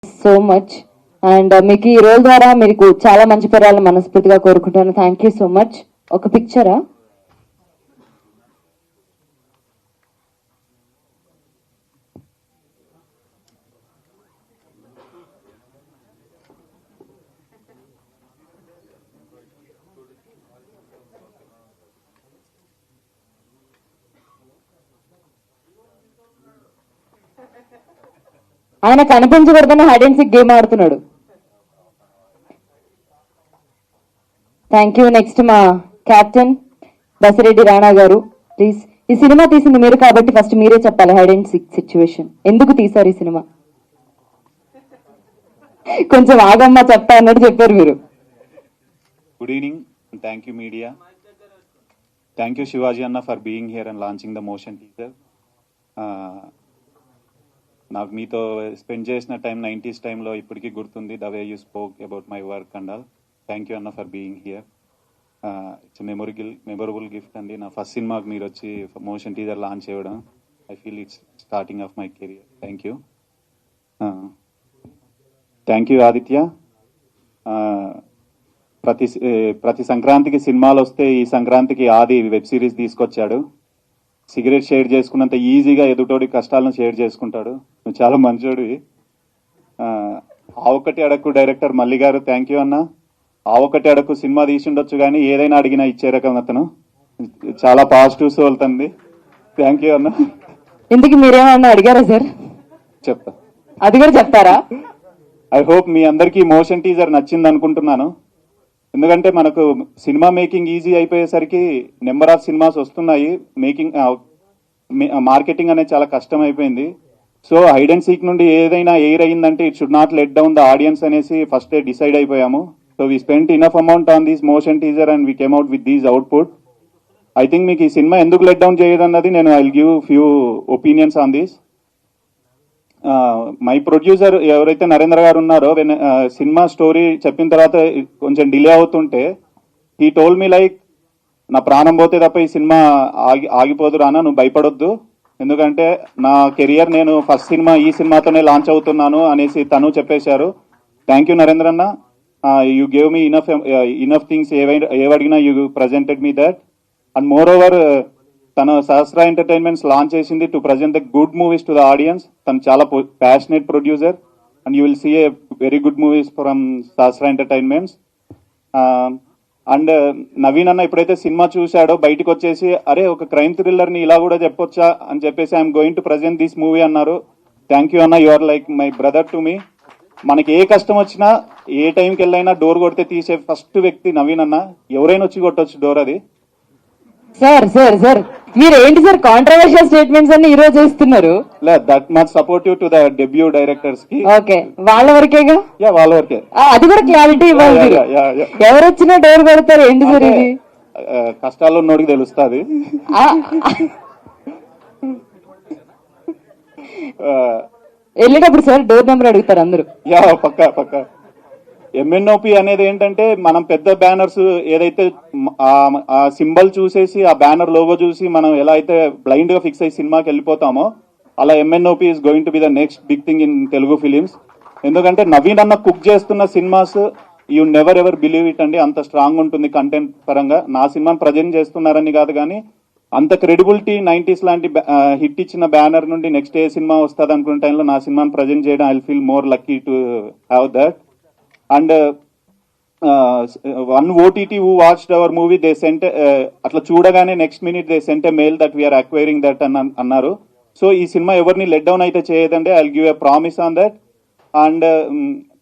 So much and మీకు ఈ role ద్వారా మీకు చాలా మంచి పేరాలను మనస్ఫూర్తిగా కోరుకుంటాను. Thank you so much. ఒక పిక్చరా? ఆయన కనిపించకూడదని హైడ్ అండ్ సీక్ గేమ్ ఆడుతున్నాడు. Thank you. నెక్స్ట్ మా కెప్టెన్ బసిరెడ్డి రాణా గారు ప్లీజ్. ఈ సినిమా తీసింది మీరు కాబట్టి ఫస్ట్ మీరే చెప్పాలి హైడ్ అండ్ సీక్ సిచ్యువేషన్ ఎందుకు తీశారు ఈ సినిమా. కొంచెం ఆగమ్మా చెప్తా అన్నట్టు చెప్పారు మీరు. Good evening. Thank you media. Thank you Shivaji అన్న for being here and launching the motion teaser. నాకు మీతో స్పెండ్ చేసిన టైం 90s టైంలో ఇప్పటికీ గుర్తుంది. The way you spoke about my work and all. Thank you అన్న for being here. It's memorable gift అండి. నా ఫస్ట్ సినిమాకి మీరు వచ్చి మోషన్ టీజర్ లాంచ్ చేయడం I feel it's starting of my career. Thank you. Thank you Aditya. ప్రతి సంక్రాంతికి సినిమాలు వస్తే ఈ సంక్రాంతికి ఆది వెబ్ సిరీస్ తీసుకొచ్చాడు. సిగరెట్ షేర్ చేసుకున్నంత ఈజీగా ఎదుటోడి కష్టాలను షేర్ చేసుకుంటాడు. నువ్వు చాలా మంచోడివి. ఆ ఒక్కటి అడక్కు డైరెక్టర్ మల్లి గారు థ్యాంక్ యూ అన్న. ఆ ఒక్కటి అడక్కు సినిమా తీసిండొచ్చు కానీ ఏదైనా అడిగినా ఇచ్చే రకం అతను. చాలా పాజిటివ్ సోల్ తంది. థ్యాంక్ యూ అన్న. ఇందుకు మీరేమన్నా అడిగారా సార్? చెప్తా, అది కూడా చెప్తారా? ఐ హోప్ మీ అందరికీ మోషన్ టీజర్ నచ్చింది అనుకుంటున్నాను. ఎందుకంటే మనకు సినిమా మేకింగ్ ఈజీ అయిపోయేసరికి నెంబర్ ఆఫ్ సినిమాస్ వస్తున్నాయి. మార్కెటింగ్ అనేది చాలా కష్టం అయిపోయింది. సో హైడ్ అండ్ సీక్ నుండి ఏదైనా ఎయిర్ అయ్యిందంటే it should not let down the audience అనేసి ఫస్ట్ డిసైడ్ అయిపోయాము. So we spent enough amount on this motion teaser and we came out with these output. I think మీకు ఈ సినిమా ఎందుకు లెట్ డౌన్ చేయదన్నది నేను I will give few opinions on this. My producer ఎవరైతే నరేంద్ర గారు ఉన్నారో సినిమా స్టోరీ చెప్పిన తర్వాత కొంచెం డిలే అవుతుంటే హీ టోల్ మీ లైక్ నా ప్రాణం పోతే తప్ప ఈ సినిమా ఆగిపోదు రానా, నువ్వు భయపడొద్దు, ఎందుకంటే నా కెరియర్ నేను ఫస్ట్ సినిమా ఈ సినిమాతోనే లాంచ్ అవుతున్నాను అనేసి తను చెప్పేశారు. థ్యాంక్ యూ నరేంద్ర అన్న. You gave me enough things. ఏవడిగినా you presented me that. And moreover తను సహస్ర ఎంటర్టైన్మెంట్స్ లాంచ్ చేసింది to present the good movies to the audience. తను చాలా passionate producer and you will see a very good movies from Sahasra entertainments. And Naveen అన్న ఎప్పుడైతే cinema చూశాడో బయటకు వచ్చేసి అరే ఒక క్రైమ్ థ్రిల్లర్ ని ఇలా కూడా చెప్పొచ్చా అని చెప్పేసి I'm going to present this movie అన్నారు. థ్యాంక్ యూ అన్న. You are like my brother to me. మనకి ఏ కష్టం వచ్చినా ఏ టైంకి వెళ్ళైనా డోర్ కొడితే తీసే ఫస్ట్ వ్యక్తి నవీన్ అన్న. ఎవరైనా వచ్చి కొట్టొచ్చు డోర్. అది సార్ సార్ సార్ మీరు ఏంటి సార్ కాంట్రవర్షియల్ స్టేట్మెంట్స్ అన్ని ఈ రోజు చేస్తున్నారు? That much supportive to the debut directors కి. ఓకే, వాళ్ళ వరకేగా. యా వాళ్ళ వరకే. అది కూడా క్లారిటీ ఇవ్వాలి. ఎవరు వచ్చినా డోర్ కొడతారు ఏంటి సార్ ఇది? కష్టాల్లో ఉన్నోడికి తెలుస్తుంది. వెళ్ళేటప్పుడు సార్ డోర్ నెంబర్ అడుగుతారు అందరూ. యా పక్కా పక్కా. ఎంఎన్ఓపి అనేది ఏంటంటే మనం పెద్ద బ్యానర్స్ ఏదైతే ఆ సింబల్ చూసేసి ఆ బ్యానర్ లోగో చూసి మనం ఎలా అయితే బ్లైండ్ గా ఫిక్స్ అయ్యి సినిమాకి వెళ్ళిపోతామో అలా MNOP is going to be the next big thing in Telugu films. ఎందుకంటే నవీన్ అన్న కుక్ చేస్తున్న cinemas you never ever believe it అండి. అంత స్ట్రాంగ్ ఉంటుంది కంటెంట్ పరంగా. నా సినిమాని ప్రజెంట్ చేస్తున్నారని కాదు కానీ అంత క్రెడిబిలిటీ 90s లాంటి హిట్ ఇచ్చిన బ్యానర్ నుండి నెక్స్ట్ ఏ సినిమా వస్తుంది అనుకున్న టైంలో నా సినిమాని ప్రజెంట్ చేయడం I feel more lucky to have that. And one OTT who watched our movie they sent అట్లా చూడగానే next minute they sent a mail that we're acquiring that అన్నారు. సో ఈ సినిమా ఎవరిని లెట్ డౌన్ అయితే చేయదండి. I will give a promise on that. And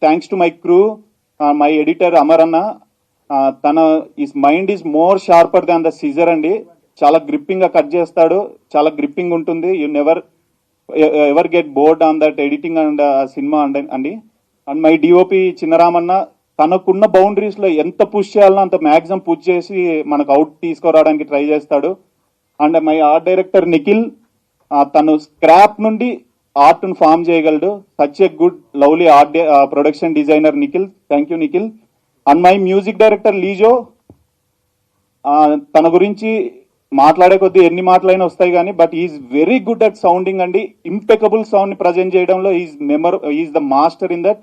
thanks to my crew, my editor Amar అన్న. తన is mind is more sharper than the scissor అండి. చాలా గ్రిప్పింగ్ గా కట్ చేస్తాడు, చాలా గ్రిప్పింగ్ ఉంటుంది. You never ever get bored on that editing and cinema అండి. And my DOP చిన్నరామన్న తనకున్న బౌండరీస్ లో ఎంత పుష్ చేయాలనో అంత మాక్సిమం పుష్ చేసి మనకు అవుట్ తీసుకురావడానికి ట్రై చేస్తాడు. And my art director Nikhil, తను స్క్రాప్ నుండి ఆర్ట్ ను ఫామ్ చేయగలడు. Such a good lovely art production designer Nikhil. Thank you Nikhil. And my music director Lijo, తన గురించి మాట్లాడే కొద్దీ ఎన్ని మాటలైనా వస్తాయి కానీ but is very good at sounding అండి. ఇంపెకబుల్ సౌండ్ ని ప్రజెంట్ చేయడంలో is the master in that.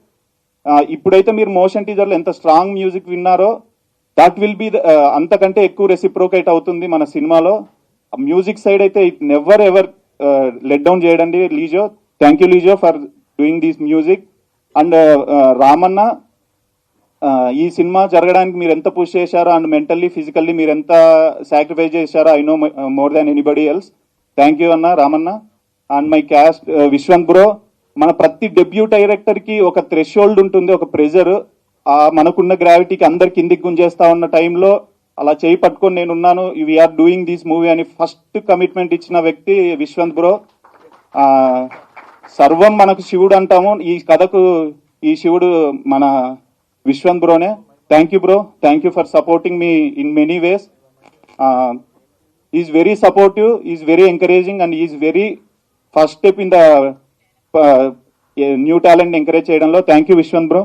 ఇప్పుడైతే మీరు మోషన్ టీజర్ లో ఎంత స్ట్రాంగ్ మ్యూజిక్ విన్నారో దట్ విల్ బి అంతకంటే ఎక్కువ రెసిప్రోకేట్ అవుతుంది మన సినిమాలో. మ్యూజిక్ సైడ్ అయితే it never ever let down చేయడండి Lijo. Thank you Lijo for doing this music. And Ramanna, ఈ సినిమా జరగడానికి మీరు ఎంత పుష్ చేశారో అండ్ మెంటల్లీ ఫిజికల్లీ మీరు ఎంత సాక్రిఫైస్ చేశారో I know more than anybody else. Thank you అన్న Ramanna. And my cast Vishwanth bro. మన ప్రతి డెబ్యూ డైరెక్టర్ కి ఒక థ్రెషోల్డ్ ఉంటుంది, ఒక ప్రెజర్. మనకున్న గ్రావిటీకి అందరి కిందికి గుంజేస్తా ఉన్న టైంలో అలా చేయి పట్టుకొని నేనున్నాను, వీఆర్ డూయింగ్ దిస్ మూవీ అని ఫస్ట్ కమిట్మెంట్ ఇచ్చిన వ్యక్తి విశ్వంత్ బ్రో. సర్వం మనకు శివుడు అంటాము, ఈ కథకు ఈ శివుడు మన విశ్వంత్ బ్రోనే. Thank you bro, thank you for supporting me in many ways. Is very supportive, is very encouraging and is very first step in the new talent encourage చేయడంలో. Thank you Vishwant bro.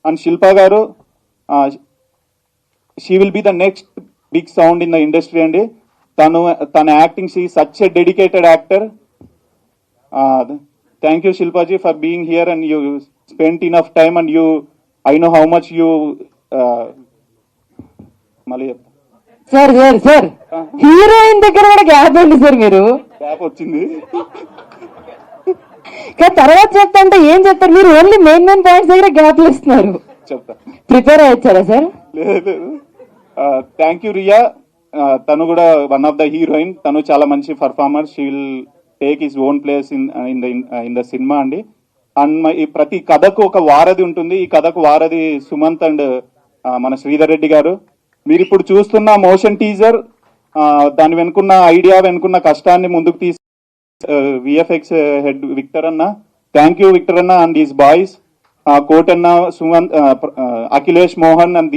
And Shilpa garu, she will be the next big sound in the industry అండి. తన acting, she such a dedicated actor. Thank you Shilpa ji for being here and you spent enough time and you I know how much you మళ్ళీ sir sir sir heroine దగ్గర కూడా gap ఉంది sir. మీరు gap వచ్చింది తర్వాత చెప్తా అంటే ఏం చెప్తారు మీరు? ఓన్లీ మెయిన్ పాయింట్స్ దగ్గర గ్యాప్లు ఇస్తున్నారు. చెప్తా. ప్రిపేర్ అయ్యారా సార్? లేదు. Thank you Riya. తను కూడా వన్ ఆఫ్ ద హీరోయిన్. తను చాలా మంచి performer. She will take his own place in the cinema అండి. అండ్ ఈ ప్రతి కథకు ఒక వారధి ఉంటుంది. ఈ కథకు వారధి సుమంత్ అండ్ మన శ్రీధర్ రెడ్డి గారు. మీరు ఇప్పుడు చూస్తున్న మోషన్ టీజర్, దాని వెనుకున్న ఐడియా, వెనుకున్న కష్టాన్ని ముందుకు తీసి విఎఫ్ఎక్స్ హెడ్ విక్టర్ అన్న. థ్యాంక్ యూ విక్టర్ అన్న అండ్ దీస్ బాయ్స్, కోటన్న, Sumanth, Akhilesh, Mohan and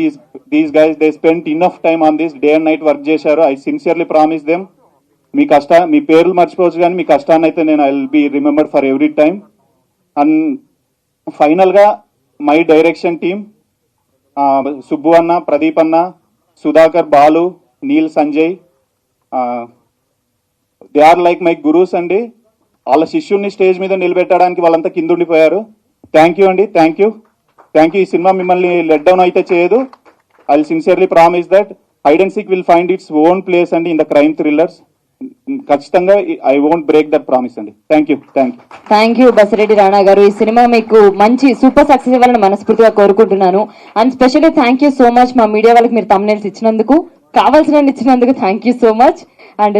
these guys, they spent enough time on this. Day and night work చేశారు. I sincerely promise them. మీ పేర్లు మర్చిపోవచ్చు కానీ మీ కష్టాన్ని అయితే నేను I will be remembered for every time. And final గా మై డైరెక్షన్ టీమ్, సుబ్బు అన్న, ప్రదీప్ అన్న, Sudhakar, Balu, Neel, Sanjay, they are like my gurus అండి. వాళ్ళ శిష్యుల్ని స్టేజ్ మీద నిలబెట్టడానికి వాళ్ళంతా కింద ఉండిపోయారు. థ్యాంక్ యూ అండి, థ్యాంక్ యూ, థ్యాంక్ యూ. ఈ సినిమా మిమ్మల్ని లెట్ డౌన్ అయితే చేయదు. I will sincerely promise that hide and seek will find its own place అండి ఇన్ ద క్రైమ్ థ్రిల్లర్స్. ఖచ్చితంగా I won't break that promise అండి. Thank you, thank you. Thank you Basireddy Rana garu. ఈ cinema మీకు మంచి super success ఇవ్వాలని మనస్ఫూర్తిగా కోరుకుంటున్నాను. And specially thank you so much మా మీడియా వాళ్ళకి మీరు తమ్నైల్స్ ఇచ్చినందుకు, కావాల్సిన ఇచ్చినందుకు thank you so much. And